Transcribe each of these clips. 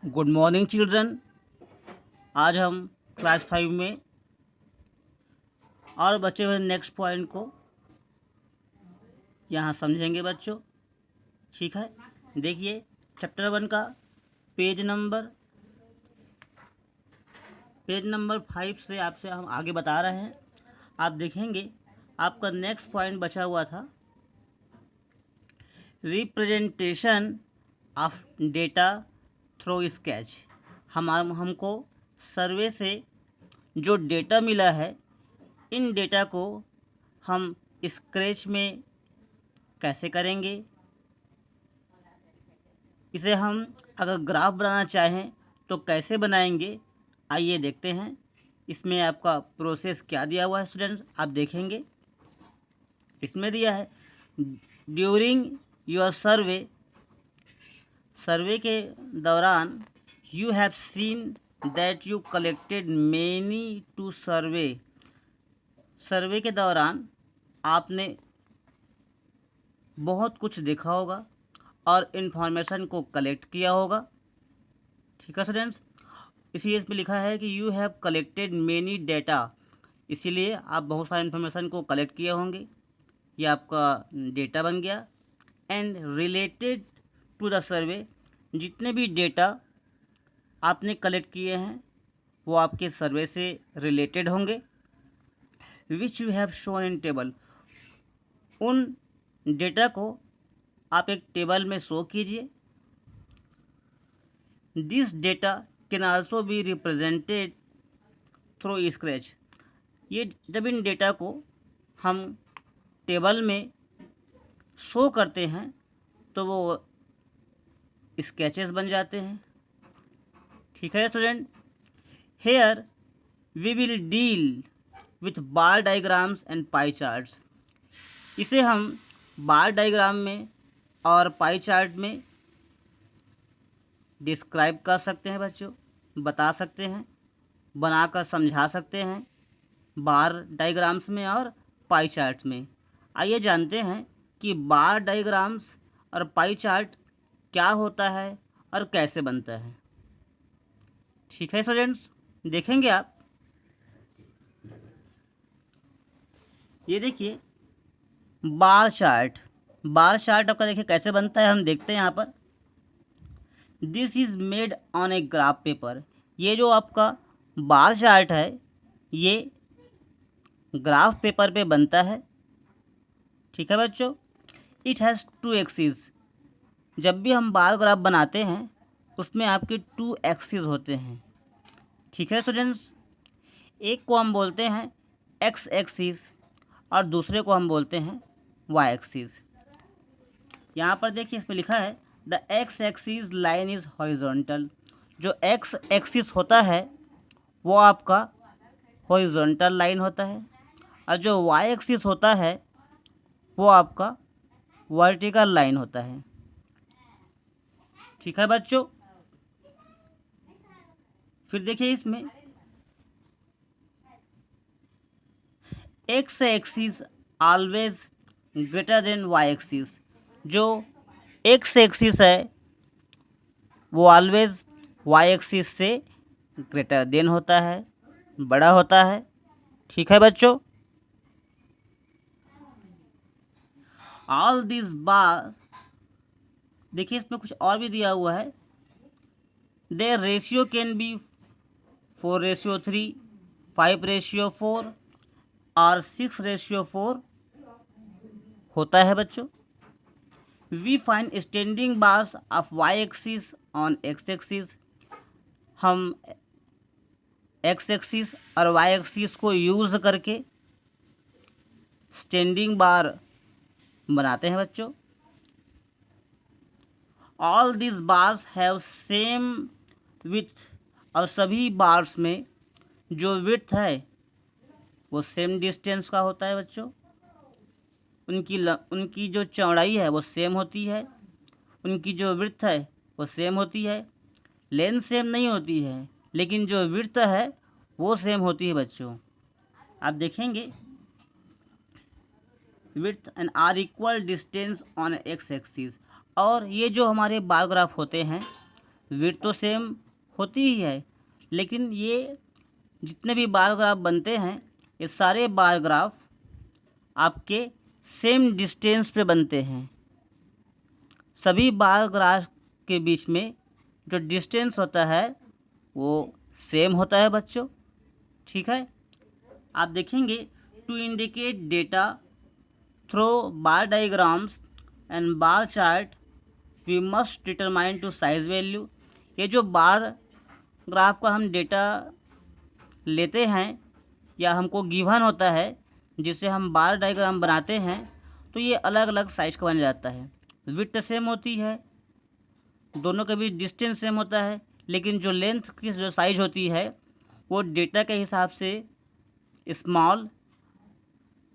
Good morning children. आज हम class 5 में और बचे हुए नेक्स्ट पॉइंट को यहाँ समझेंगे बच्चों। ठीक है, देखिए चैप्टर 1 का पेज नंबर 5 से आपसे हम आगे बता रहे हैं। आप देखेंगे आपका नेक्स्ट पॉइंट बचा हुआ था representation of data through sketch. हमको सर्वे से जो डेटा मिला है, इन डेटा को हम स्केच में कैसे करेंगे। इसे हम अगर ग्राफ बनाना चाहें तो कैसे बनाएंगे, आइए देखते हैं। इसमें आपका प्रोसेस क्या दिया हुआ है स्टूडेंट्स, आप देखेंगे। इसमें दिया है ड्यूरिंग योर सर्वे के दौरान you have seen that you collected many to survey के दौरान आपने बहुत कुछ देखा होगा और इन्फॉर्मेशन को कलेक्ट किया होगा। ठीक है स्टूडेंट्स, इसीलिए इसमें लिखा है कि you have collected many data, इसीलिए आप बहुत सारे इन्फॉर्मेशन को कलेक्ट किए होंगे। ये आपका डेटा बन गया। And related to the survey, जितने भी डेटा आपने कलेक्ट किए हैं वो आपके सर्वे से रिलेटेड होंगे। Which you have shown in table, उन डेटा को आप एक टेबल में शो कीजिए। This data can also be represented through sketch. ये जब इन डेटा को हम टेबल में शो करते हैं तो वो स्केचेस बन जाते हैं। ठीक है student, here we will deal with bar diagrams and pie charts. इसे हम बार डायग्राम में और पाई चार्ट में डिस्क्राइब कर सकते हैं बच्चों, बता सकते हैं, बनाकर समझा सकते हैं बार डायग्राम्स में और पाई चार्ट में। आइए जानते हैं कि बार डायग्राम्स और पाई चार्ट क्या होता है और कैसे बनता है। ठीक है स्टूडेंट्स, देखेंगे आप। ये देखिए बार चार्ट आपका देखिए कैसे बनता है, हम देखते हैं यहाँ पर। This is made on a graph paper. ये जो आपका बार चार्ट है ये ग्राफ पेपर पे बनता है। ठीक है बच्चों, इट हैज़ 2 एक्सिस। जब भी हम बार ग्राफ बनाते हैं उसमें आपके 2 एक्सिस होते हैं। ठीक है स्टूडेंट्स, एक को हम बोलते हैं एक्स एक्सिस और दूसरे को हम बोलते हैं वाई एक्सिस। यहाँ पर देखिए इसमें लिखा है the x axis line is horizontal. जो एक्स एक्सिस होता है वो आपका हॉरिजॉन्टल लाइन होता है और जो वाई एक्सिस होता है वो आपका वर्टिकल लाइन होता है। ठीक है बच्चों, फिर देखिए इसमें X axis always greater than Y axis. जो एक्स एक्सिस है वो ऑलवेज वाई एक्सिस से ग्रेटर देन होता है, बड़ा होता है। ठीक है बच्चों, ऑल दिस बार, देखिए इसमें कुछ और भी दिया हुआ है। देयर रेशियो कैन बी 4:3, 5:4 और 6:4 होता है बच्चों। We find standing bars of Y axis on X axis. हम एक्स एक्सिस और वाई एक्सिस को यूज़ करके स्टैंडिंग बार बनाते हैं बच्चों। All this bars have same width, और सभी बार्स में जो विड्थ है वो सेम डिस्टेंस का होता है बच्चों। उनकी जो चौड़ाई है वो सेम होती है, उनकी जो विड्थ है वो सेम होती है। लेंथ सेम नहीं होती है लेकिन जो विड्थ है वो सेम होती है बच्चों। आप देखेंगे width and are equal distance on X axis. और ये जो हमारे बार ग्राफ होते हैं विड्थ तो सेम होती ही है, लेकिन ये जितने भी बार ग्राफ बनते हैं ये सारे बार ग्राफ आपके सेम डिस्टेंस पे बनते हैं। सभी बार ग्राफ के बीच में जो डिस्टेंस होता है वो सेम होता है बच्चों। ठीक है, आप देखेंगे to indicate data through bar diagrams and bar chart we must determine to size value. ये जो बार ग्राफ का हम डेटा लेते हैं या हमको गिवन होता है जिससे हम बार डायग्राम बनाते हैं, तो ये अलग अलग साइज का बन जाता है। विड्थ सेम होती है, दोनों के बीच डिस्टेंस सेम होता है, लेकिन जो लेंथ की जो साइज होती है वो डेटा के हिसाब से स्मॉल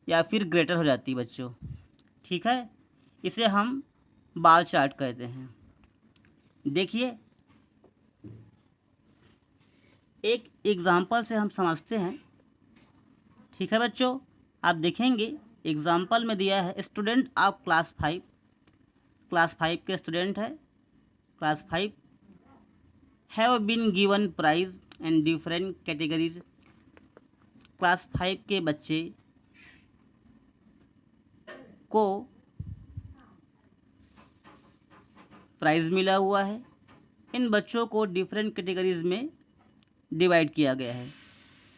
या फिर ग्रेटर हो जाती है बच्चों। ठीक है, इसे हम बार चार्ट कहते हैं। देखिए एक एग्ज़ाम्पल से हम समझते हैं। ठीक है बच्चों, आप देखेंगे एग्ज़ाम्पल में दिया है स्टूडेंट ऑफ क्लास 5 के स्टूडेंट है, class 5 have been given prize and different categories. Class 5 के बच्चे को प्राइज़ मिला हुआ है। इन बच्चों को डिफरेंट कैटेगरीज में डिवाइड किया गया है।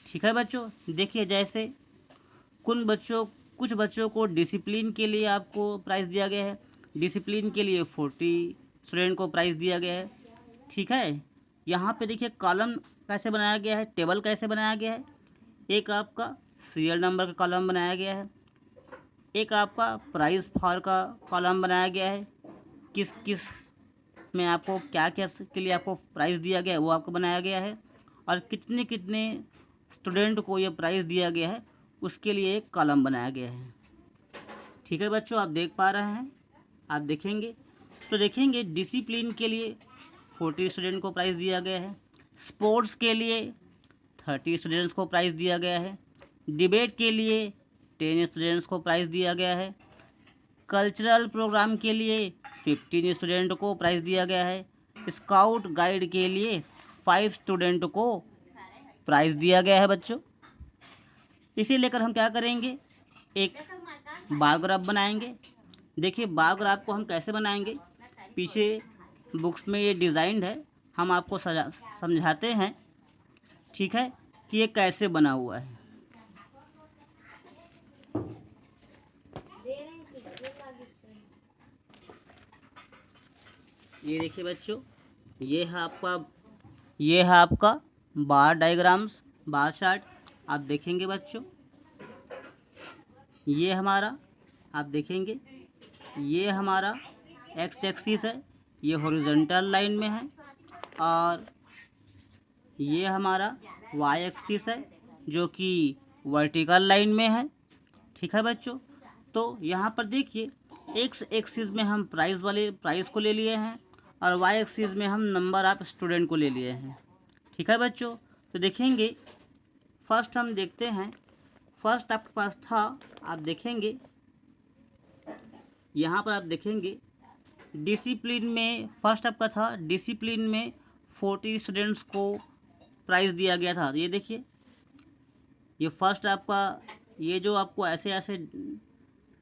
ठीक है बच्चों, देखिए जैसे कुछ बच्चों को डिसिप्लिन के लिए आपको प्राइज़ दिया गया है। डिसिप्लिन के लिए 40 स्टूडेंट को प्राइज़ दिया गया है। ठीक है, यहाँ पे देखिए कॉलम कैसे बनाया गया है, टेबल कैसे बनाया गया है। एक आपका सीरियल नंबर का कॉलम बनाया गया है, एक आपका प्राइस फॉर का कॉलम बनाया गया है, किस किस में आपको क्या क्या के लिए आपको प्राइज़ दिया गया है वो आपको बनाया गया है, और कितने कितने स्टूडेंट को ये प्राइज़ दिया गया है उसके लिए एक कॉलम बनाया गया है। ठीक है बच्चों, आप देख पा रहे हैं, आप देखेंगे तो देखेंगे डिसिप्लिन के लिए 40 स्टूडेंट को प्राइज़ दिया गया है, स्पोर्ट्स के लिए 30 स्टूडेंट्स को प्राइज़ दिया गया है, डिबेट के लिए 10 स्टूडेंट्स को प्राइज़ दिया गया है, कल्चरल प्रोग्राम के लिए 15 स्टूडेंट को प्राइज़ दिया गया है, स्काउट गाइड के लिए 5 स्टूडेंट को प्राइज़ दिया गया है बच्चों। इसे लेकर हम क्या करेंगे, एक बार ग्राफ बनाएंगे। देखिए बार ग्राफ को हम कैसे बनाएंगे, पीछे बुक्स में ये डिज़ाइंड है, हम आपको समझाते हैं। ठीक है, कि ये कैसे बना हुआ है। ये देखिए बच्चों, ये है आपका बार डायग्राम्स, बार चार्ट। आप देखेंगे बच्चों, ये हमारा, आप देखेंगे ये हमारा एक्स एक्सिस है, ये हॉरिजॉन्टल लाइन में है, और ये हमारा वाई एक्सिस है जो कि वर्टिकल लाइन में है। ठीक है बच्चों, तो यहाँ पर देखिए एक्स एक्सिस में हम प्राइस को ले लिए हैं, और वाई एक्सिस में हम नंबर ऑफ स्टूडेंट को ले लिए हैं। ठीक है बच्चों, तो देखेंगे फर्स्ट हम देखते हैं, फर्स्ट आपके पास था, आप देखेंगे यहाँ पर, आप देखेंगे डिसिप्लिन में फर्स्ट आपका था, डिसिप्लिन में 40 स्टूडेंट्स को प्राइज़ दिया गया था। ये देखिए, ये फर्स्ट आपका, ये जो आपको ऐसे ऐसे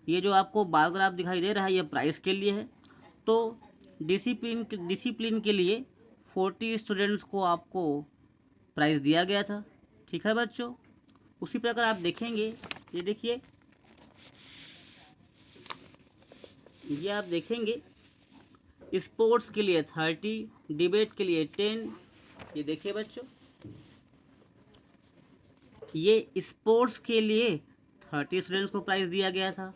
ये जो आपको बार ग्राफ दिखाई दे रहा है ये प्राइस के लिए है। तो डिसिप्लिन के लिए 40 स्टूडेंट्स को आपको प्राइज़ दिया गया था। ठीक है बच्चों, उसी प्रकार आप देखेंगे, ये देखिए, ये आप देखेंगे स्पोर्ट्स के लिए 30, डिबेट के लिए 10। ये देखिए बच्चों, ये स्पोर्ट्स के लिए 30 स्टूडेंट्स को प्राइज़ दिया गया था।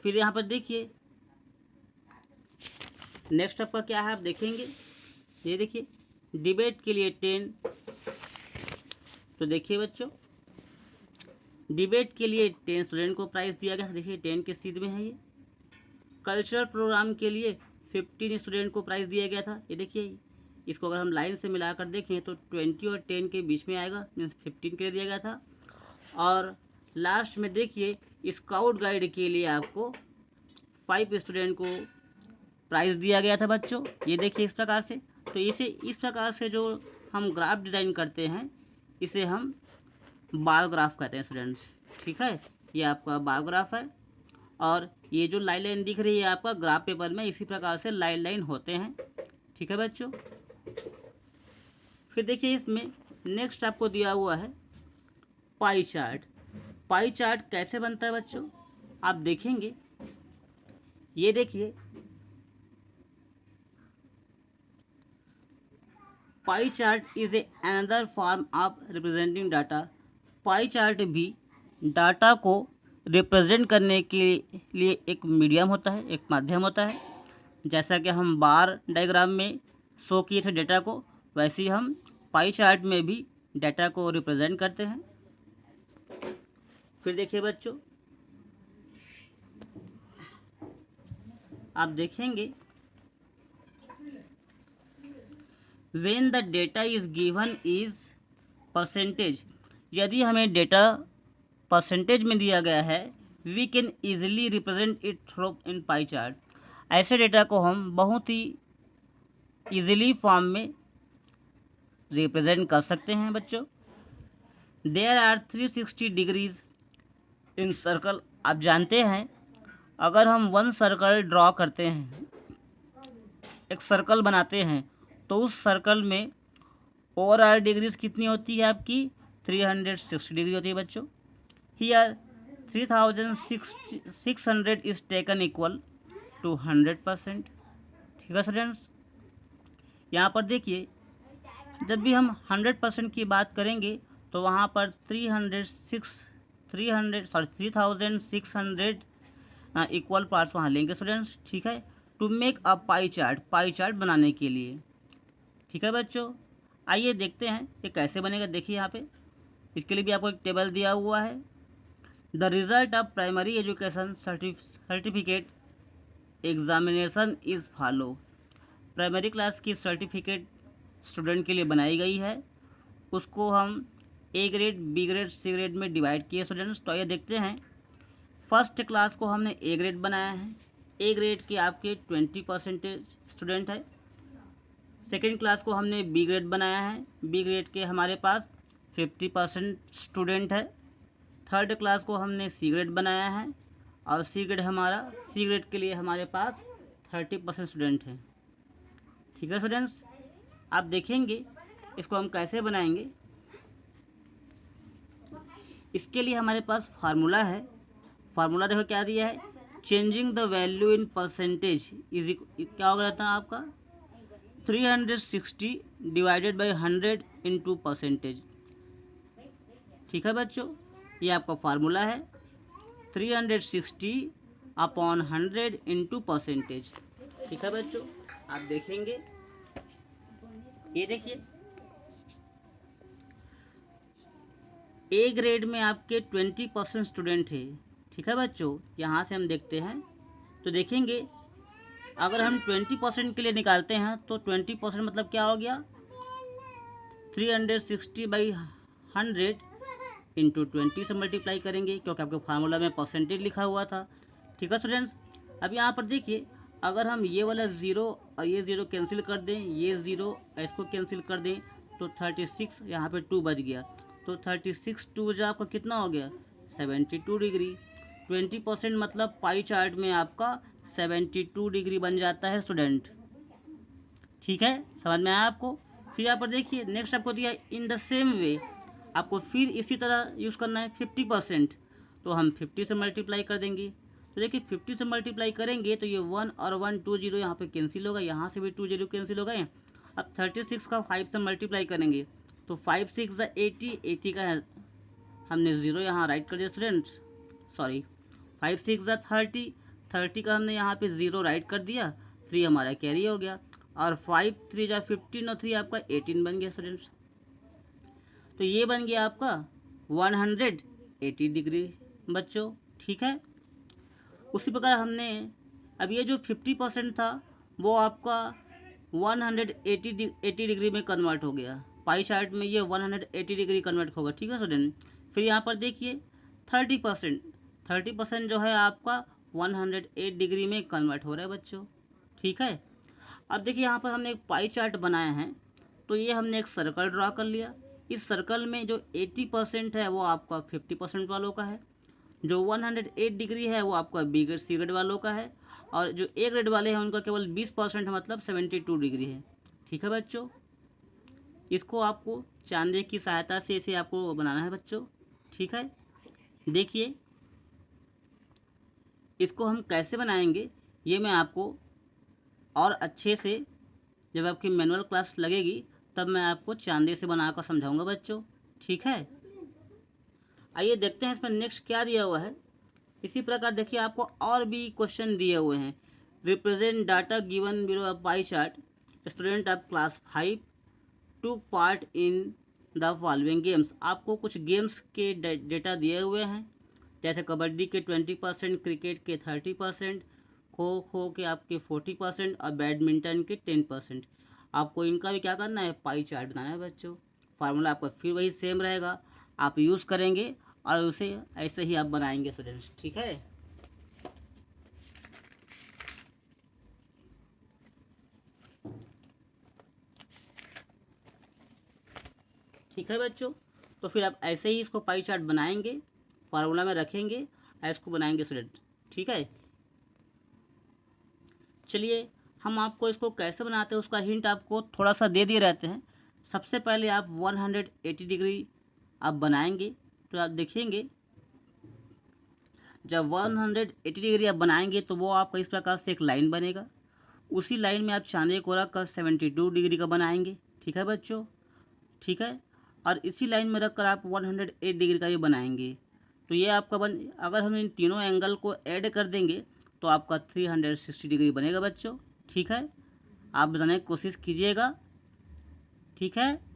फिर यहाँ पर देखिए नेक्स्ट आपका क्या है, आप देखेंगे, ये देखिए डिबेट के लिए 10। तो देखिए बच्चों, डिबेट के लिए 10 स्टूडेंट को प्राइज़ दिया गया, देखिए 10 के सीध में है ये। कल्चरल प्रोग्राम के लिए 15 स्टूडेंट को प्राइज़ दिया गया था। ये देखिए, इसको अगर हम लाइन से मिलाकर देखें तो 20 और 10 के बीच में आएगा, मीन्स 15 के लिए दिया गया था। और लास्ट में देखिए स्काउट गाइड के लिए आपको 5 स्टूडेंट को प्राइस दिया गया था बच्चों, ये देखिए इस प्रकार से। तो इसे इस प्रकार से जो हम ग्राफ डिज़ाइन करते हैं इसे हम बार ग्राफ कहते हैं स्टूडेंट्स। ठीक है, ये आपका बार ग्राफ है और ये जो लाइन लाइन दिख रही है आपका ग्राफ पेपर में इसी प्रकार से लाइन लाइन होते हैं। ठीक है बच्चों, फिर देखिए इसमें नेक्स्ट आपको दिया हुआ है पाई चार्ट। पाई चार्ट कैसे बनता है बच्चों, आप देखेंगे, ये देखिए pie chart is a another form of representing data. Pie chart भी डाटा को रिप्रेजेंट करने के लिए एक मीडियम होता है, एक माध्यम होता है। जैसा कि हम बार डायग्राम में शो किए थे डेटा को, वैसे ही हम पाई चार्ट में भी डाटा को रिप्रेजेंट करते हैं। फिर देखिए बच्चों, आप देखेंगे when the data is given is percentage, यदि हमें डेटा परसेंटेज में दिया गया है we can easily represent it through in pie chart. ऐसे डेटा को हम बहुत ही ईजिली फॉर्म में रिप्रेजेंट कर सकते हैं बच्चों। There are 360 degrees in circle. आप जानते हैं अगर हम वन सर्कल ड्रॉ करते हैं, एक सर्कल बनाते हैं, तो उस सर्कल में ओवरऑल डिग्रीज कितनी होती है आपकी 360 डिग्री होती है बच्चों। Here 3600 is taken equal to 100%। ठीक है स्टूडेंट्स, यहाँ पर देखिए जब भी हम 100% की बात करेंगे तो वहाँ पर 3600 इक्वल पार्ट्स वहाँ लेंगे स्टूडेंट्स। ठीक है, to make a pie chart बनाने के लिए। ठीक है बच्चों, आइए देखते हैं ये कैसे बनेगा। देखिए यहाँ पे इसके लिए भी आपको एक टेबल दिया हुआ है। The result of primary education certificate examination is follow. Primary class की सर्टिफिकेट स्टूडेंट के लिए बनाई गई है, उसको हम A grade, B grade, C grade में डिवाइड किए स्टूडेंट्स। तो ये देखते हैं, फर्स्ट क्लास को हमने ए ग्रेड बनाया है। ए ग्रेड के आपके 20% स्टूडेंट है। सेकेंड क्लास को हमने बी ग्रेड बनाया है, बी ग्रेड के हमारे पास 50% स्टूडेंट है। थर्ड क्लास को हमने सी ग्रेड बनाया है और सी ग्रेड के लिए हमारे पास 30% स्टूडेंट हैं। ठीक है स्टूडेंट्स, आप देखेंगे इसको हम कैसे बनाएंगे। इसके लिए हमारे पास फार्मूला है। फार्मूला देखो क्या दिया है, changing the value in percentage is क्या हो गया था आपका 360 डिवाइडेड बाई 100 इंटू परसेंटेज। ठीक है बच्चों, ये आपका फार्मूला है 360 अपॉन 100 इंटू परसेंटेज। ठीक है बच्चों, आप देखेंगे, ये देखिए ए ग्रेड में आपके 20% स्टूडेंट है। ठीक है बच्चों, यहाँ से हम देखते हैं तो देखेंगे अगर हम 20% के लिए निकालते हैं तो 20% मतलब क्या हो गया 360 बाई 100 इंटू 20 से मल्टीप्लाई करेंगे, क्योंकि आपके फार्मूला में परसेंटेज लिखा हुआ था। ठीक है स्टूडेंट्स, अब यहाँ पर देखिए अगर हम ये वाला ज़ीरो और ये ज़ीरो कैंसिल कर दें, ये ज़ीरो इसको कैंसिल कर दें तो 36 यहाँ पे 2 बच गया। तो 36 2 जो आपका कितना हो गया 72 डिग्री। 20% मतलब पाई चार्ट में आपका 72 डिग्री बन जाता है स्टूडेंट। ठीक है, समझ में आया आपको। फिर यहाँ पर देखिए नेक्स्ट आपको दिया इन द सेम वे, आपको फिर इसी तरह यूज़ करना है 50%। तो हम 50 से मल्टीप्लाई कर देंगे। तो देखिए 50 से मल्टीप्लाई करेंगे तो ये 1 और 1 2 0 यहाँ पे कैंसिल होगा, यहाँ से भी 2 0 कैंसिल हो गए। अब 36 का 5 से मल्टीप्लाई करेंगे तो 5 6 80, 80 का हमने 0 यहाँ राइट कर दिया स्टूडेंट्स, सॉरी 5 6 30, 30 का हमने यहाँ पे 0 राइट कर दिया, 3 हमारा कैरी हो गया और 5 3 15 और 3 आपका 18 बन गया स्टूडेंट्स। तो ये बन गया आपका 180 डिग्री बच्चों। ठीक है, उसी प्रकार हमने अब ये जो 50% था वो आपका 180 डिग्री में कन्वर्ट हो गया। पाई चार्ट में ये 180 डिग्री कन्वर्ट होगा। ठीक है स्टूडेंट, फिर यहाँ पर देखिए 30% जो है आपका 108 डिग्री में कन्वर्ट हो रहा है बच्चों। ठीक है। अब देखिए यहाँ पर हमने एक पाई चार्ट बनाया है, तो ये हमने एक सर्कल ड्रा कर लिया। इस सर्कल में जो 80% है वो आपका 50% वालों का है, जो 108 डिग्री है वो आपका बी ग्रेड सी ग्रेड वालों का है, और जो ए ग्रेड वाले हैं उनका केवल 20% है, मतलब 72 डिग्री है। ठीक है बच्चों, इसको आपको चांदे की सहायता से इसे आपको बनाना है बच्चों। ठीक है, देखिए इसको हम कैसे बनाएंगे ये मैं आपको और अच्छे से, जब आपकी मैनुअल क्लास लगेगी तब मैं आपको चांदे से बनाकर समझाऊंगा बच्चों। ठीक है, आइए देखते हैं इसमें नेक्स्ट क्या दिया हुआ है। इसी प्रकार देखिए आपको और भी क्वेश्चन दिए हुए हैं। Represent data given below a pie chart, student of class 5 टूक part in the following games. आपको कुछ गेम्स के डेटा दिए हुए हैं, जैसे कबड्डी के 20%, क्रिकेट के 30%, खो खो के आपके 40% और बैडमिंटन के 10%। आपको इनका भी क्या करना है, पाई चार्ट बनाना है बच्चों। फार्मूला आपका फिर वही सेम रहेगा, आप यूज़ करेंगे और उसे ऐसे ही आप बनाएंगे स्टूडेंट्स। ठीक है, ठीक है बच्चों, तो फिर आप ऐसे ही इसको पाई चार्ट बनाएंगे, फार्मूला में रखेंगे और इसको बनाएंगे स्टूडेंट। ठीक है, चलिए हम आपको इसको कैसे बनाते हैं उसका हिंट आपको थोड़ा सा दे दिए रहते हैं। सबसे पहले आप 180 डिग्री आप बनाएंगे, तो आप देखेंगे जब 180 डिग्री आप बनाएंगे तो वो आपका इस प्रकार से एक लाइन बनेगा। उसी लाइन में आप चांदे को रख कर 72 डिग्री का बनाएंगे। ठीक है बच्चों, ठीक है, और इसी लाइन में रख कर आप 108 डिग्री का भी बनाएंगे। तो ये आपका अगर हम इन तीनों एंगल को ऐड कर देंगे तो आपका 360 डिग्री बनेगा बच्चों। ठीक है, आप बनाने की कोशिश कीजिएगा। ठीक है।